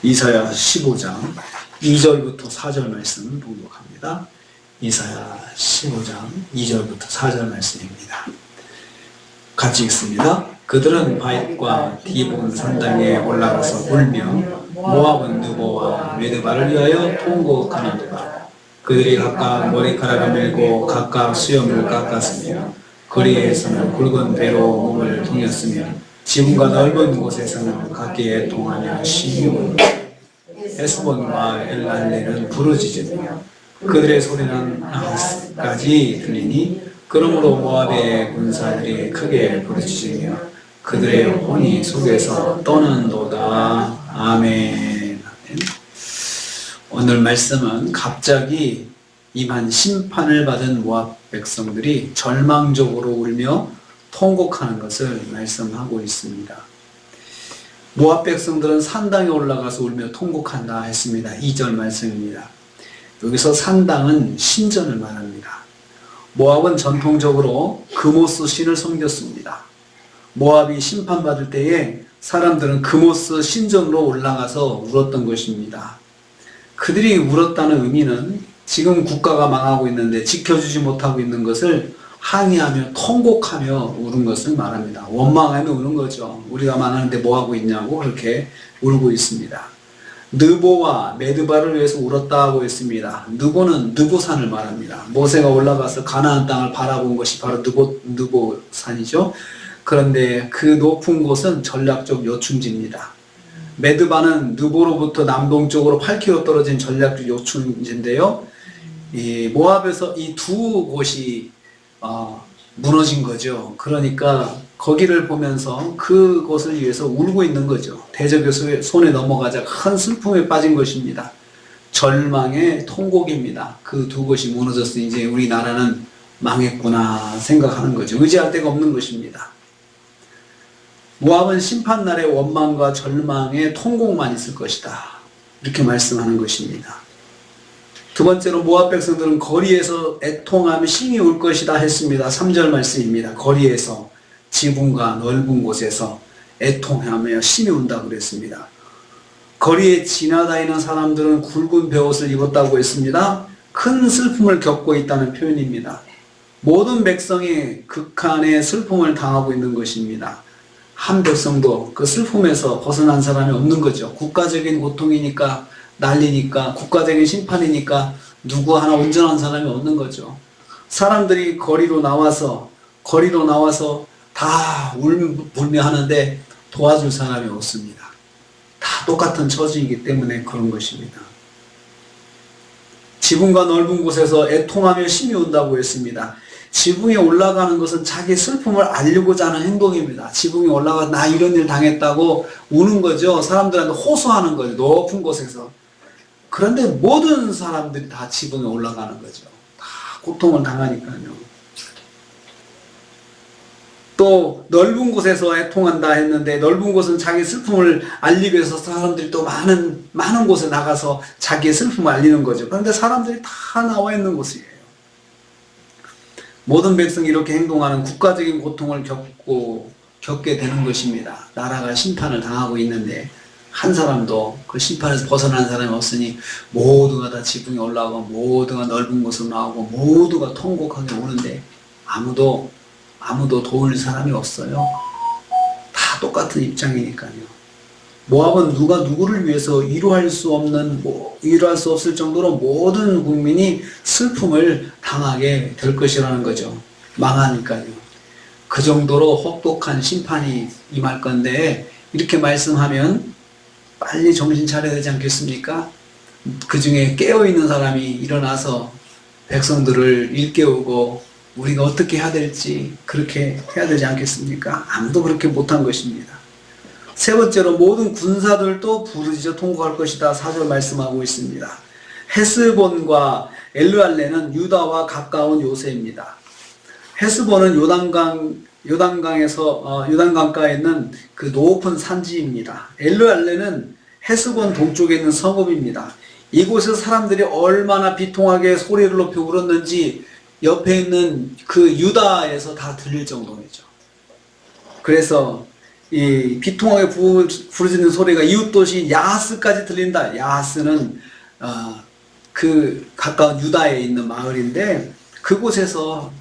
이사야 15장 2절부터 4절 말씀 봉독합니다. 이사야 15장 2절부터 4절 말씀입니다. 같이 읽습니다. 그들은 바윗과 디본 산당에 올라가서 울며 모압은 느보와 메드바를 위하여 통곡하는도다. 그들이 각각 머리카락을 밀고 각각 수염을 깎았으며 거리에서는 굵은 배로 몸을 동였으며 지붕과 넓은 곳에서는 각기에 동하며 시기운 에스본과 엘랄레는 부르짖으며 그들의 소리는 아하스까지 들리니 그러므로 모압의 군사들이 크게 부르짖으며 그들의 혼이 속에서 떠는도다. 아멘. 오늘 말씀은 갑자기 임한 심판을 받은 모압 백성들이 절망적으로 울며 통곡하는 것을 말씀하고 있습니다. 모압 백성들은 산당에 올라가서 울며 통곡한다 했습니다. 2절 말씀입니다. 여기서 산당은 신전을 말합니다. 모압은 전통적으로 그모스 신을 섬겼습니다. 모압이 심판받을 때에 사람들은 그모스 신전으로 올라가서 울었던 것입니다. 그들이 울었다는 의미는 지금 국가가 망하고 있는데 지켜주지 못하고 있는 것을 항의하며 통곡하며 우는 것을 말합니다. 원망하며 우는 거죠. 우리가 망하는데 뭐하고 있냐고 그렇게 울고 있습니다. 느보와 메드바를 위해서 울었다고 했습니다. 느보는 느보산을 말합니다. 모세가 올라가서 가나안 땅을 바라본 것이 바로 느보산이죠. 그런데 그 높은 곳은 전략적 요충지입니다. 메드바는 느보로부터 남동쪽으로 8km 떨어진 전략적 요충지인데요. 이 모압에서 이 두 곳이 무너진 거죠. 그러니까 거기를 보면서 그곳을 위해서 울고 있는 거죠. 대적의 손에 넘어가자 큰 슬픔에 빠진 것입니다. 절망의 통곡입니다. 그 두 곳이 무너졌으니 이제 우리나라는 망했구나 생각하는 거죠. 의지할 데가 없는 것입니다. 모압은 심판날의 원망과 절망의 통곡만 있을 것이다. 이렇게 말씀하는 것입니다. 두 번째로 모압 백성들은 거리에서 애통하며 심히 울 것이다 했습니다. 3절 말씀입니다. 거리에서 지붕과 넓은 곳에서 애통하며 심히 운다고 그랬습니다. 거리에 지나다니는 사람들은 굵은 베옷을 입었다고 했습니다. 큰 슬픔을 겪고 있다는 표현입니다. 모든 백성이 극한의 슬픔을 당하고 있는 것입니다. 한 백성도 그 슬픔에서 벗어난 사람이 없는 거죠. 국가적인 고통이니까 난리니까 국가적인 심판이니까 누구 하나 온전한 사람이 없는 거죠. 사람들이 거리로 나와서 다 울며 하는데 도와줄 사람이 없습니다. 다 똑같은 처지이기 때문에 그런 것입니다. 지붕과 넓은 곳에서 애통하며 심히 운다고 했습니다. 지붕에 올라가는 것은 자기 슬픔을 알리고자 하는 행동입니다. 지붕에 올라가 나 이런 일 당했다고 우는 거죠. 사람들한테 호소하는 거죠. 높은 곳에서. 그런데 모든 사람들이 다 지붕에 올라가는 거죠. 다 고통을 당하니까요. 또 넓은 곳에서 애통한다 했는데 넓은 곳은 자기 슬픔을 알리기 위해서 사람들이 또 많은 곳에 나가서 자기의 슬픔을 알리는 거죠. 그런데 사람들이 다 나와 있는 곳이에요. 모든 백성이 이렇게 행동하는 국가적인 고통을 겪게 되는 것입니다. 나라가 심판을 당하고 있는데 한 사람도 그 심판에서 벗어난 사람이 없으니 모두가 다 지붕에 올라오고 모두가 넓은 곳으로 나오고 모두가 통곡하게 오는데 아무도 도울 사람이 없어요. 다 똑같은 입장이니까요. 모압은 누가 누구를 위해서 위로할 수 없을 정도로 모든 국민이 슬픔을 당하게 될 것이라는 거죠. 망하니까요. 그 정도로 혹독한 심판이 임할 건데 이렇게 말씀하면 빨리 정신 차려야 되지 않겠습니까? 그 중에 깨어있는 사람이 일어나서 백성들을 일깨우고 우리가 어떻게 해야 될지 그렇게 해야 되지 않겠습니까? 아무도 그렇게 못한 것입니다. 세 번째로 모든 군사들도 부르짖어 통곡할 것이다. 4절 말씀하고 있습니다. 헤스본과 엘르알레는 유다와 가까운 요새입니다. 헤스본은 요단강가에 있는 그 높은 산지입니다. 엘르알레는 헤스본 동쪽에 있는 성읍입니다. 이곳에서 사람들이 얼마나 비통하게 소리를 높여 울었는지 옆에 있는 그 유다에서 다 들릴 정도이죠. 그래서 이 비통하게 부르짖는 소리가 이웃 도시 야하스까지 들린다. 야하스는 그 가까운 유다에 있는 마을인데 그곳에서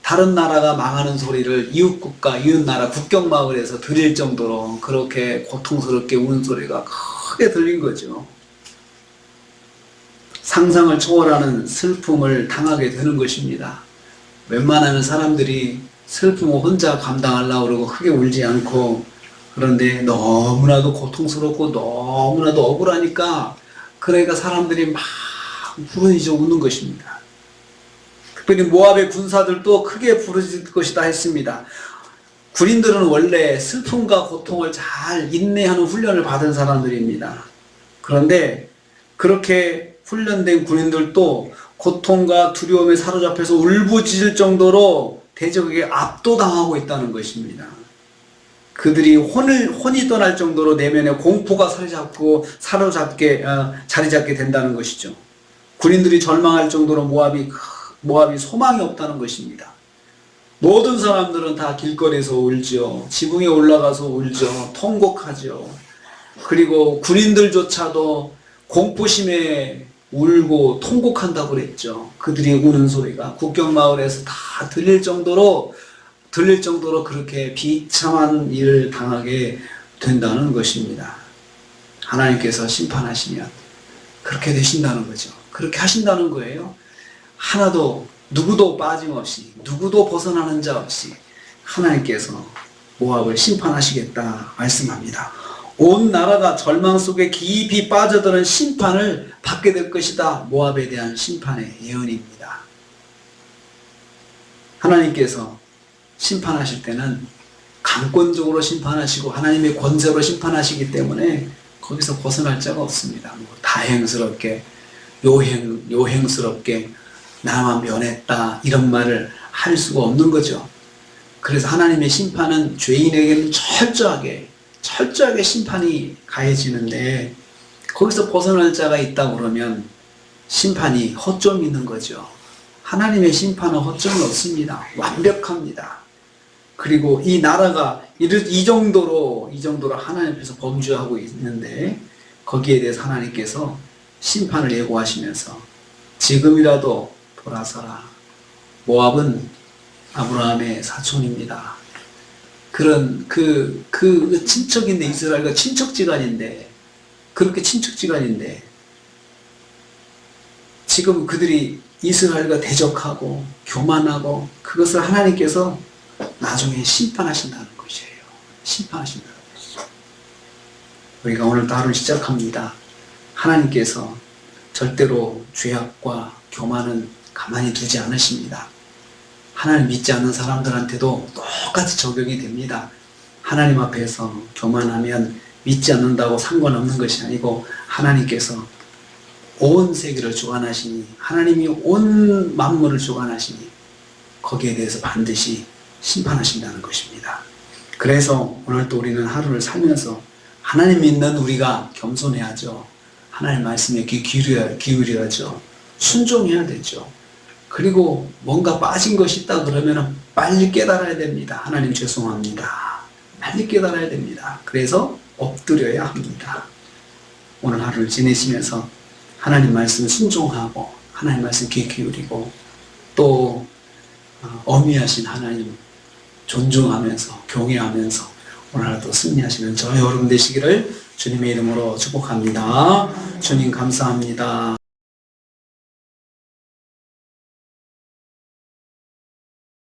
다른 나라가 망하는 소리를 이웃국가, 이웃나라 국경 마을에서 들릴 정도로 그렇게 고통스럽게 우는 소리가 크게 들린 거죠. 상상을 초월하는 슬픔을 당하게 되는 것입니다. 웬만하면 사람들이 슬픔을 혼자 감당하려고 그러고 크게 울지 않고, 그런데 너무나도 고통스럽고 너무나도 억울하니까 그러니까 사람들이 막 부르짖어 우는 것입니다. 특별히 모압의 군사들도 크게 부르짖을 것이다 했습니다. 군인들은 원래 슬픔과 고통을 잘 인내하는 훈련을 받은 사람들입니다. 그런데 그렇게 훈련된 군인들도 고통과 두려움에 사로잡혀서 울부짖을 정도로 대적에게 압도당하고 있다는 것입니다. 그들이 혼이 떠날 정도로 내면에 공포가 자리 잡게 된다는 것이죠. 군인들이 절망할 정도로 모압이 소망이 없다는 것입니다. 모든 사람들은 다 길거리에서 울죠. 지붕에 올라가서 울죠. 통곡하죠. 그리고 군인들조차도 공포심에 울고 통곡한다고 그랬죠. 그들이 우는 소리가 국경마을에서 다 들릴 정도로 그렇게 비참한 일을 당하게 된다는 것입니다. 하나님께서 심판하시면 그렇게 되신다는 거죠. 그렇게 하신다는 거예요. 하나도 누구도 빠짐없이, 누구도 벗어나는 자 없이 하나님께서 모압을 심판하시겠다 말씀합니다. 온 나라가 절망 속에 깊이 빠져드는 심판을 받게 될 것이다. 모압에 대한 심판의 예언입니다. 하나님께서 심판하실 때는 강권적으로 심판하시고 하나님의 권세로 심판하시기 때문에 거기서 벗어날 자가 없습니다. 다행스럽게 요행스럽게 나만 면했다 이런 말을 할 수가 없는 거죠. 그래서 하나님의 심판은 죄인에게는 철저하게 심판이 가해지는데 거기서 벗어날 자가 있다고 그러면 심판이 허점이 있는 거죠. 하나님의 심판은 허점이 없습니다. 완벽합니다. 그리고 이 나라가 이 정도로 하나님 앞에서 범죄하고 있는데 거기에 대해서 하나님께서 심판을 예고하시면서 지금이라도 돌아서라. 모압은 아브라함의 사촌입니다. 그런 그 친척인데, 이스라엘과 친척지간인데, 그렇게 친척지간인데 지금 그들이 이스라엘과 대적하고 교만하고 그것을 하나님께서 나중에 심판하신다는 것이에요. 심판하신다는 것이죠. 우리가 오늘 하루를 시작합니다. 하나님께서 절대로 죄악과 교만은 가만히 두지 않으십니다. 하나님 믿지 않는 사람들한테도 똑같이 적용이 됩니다. 하나님 앞에서 교만하면 믿지 않는다고 상관없는 것이 아니고 하나님께서 온 세계를 주관하시니, 하나님이 온 만물을 주관하시니 거기에 대해서 반드시 심판하신다는 것입니다. 그래서 오늘 또 우리는 하루를 살면서 하나님 믿는 우리가 겸손해야죠. 하나님 말씀에 귀 기울여야죠. 순종해야 되죠. 그리고 뭔가 빠진 것이 있다 그러면 빨리 깨달아야 됩니다. 하나님 죄송합니다. 빨리 깨달아야 됩니다. 그래서 엎드려야 합니다. 오늘 하루를 지내시면서 하나님 말씀 순종하고 하나님 말씀 귀 기울이고 또 어미하신 하나님 존중하면서 경외하면서 오늘 하루도 승리하시는 저희 여러분 되시기를 주님의 이름으로 축복합니다. 주님 감사합니다.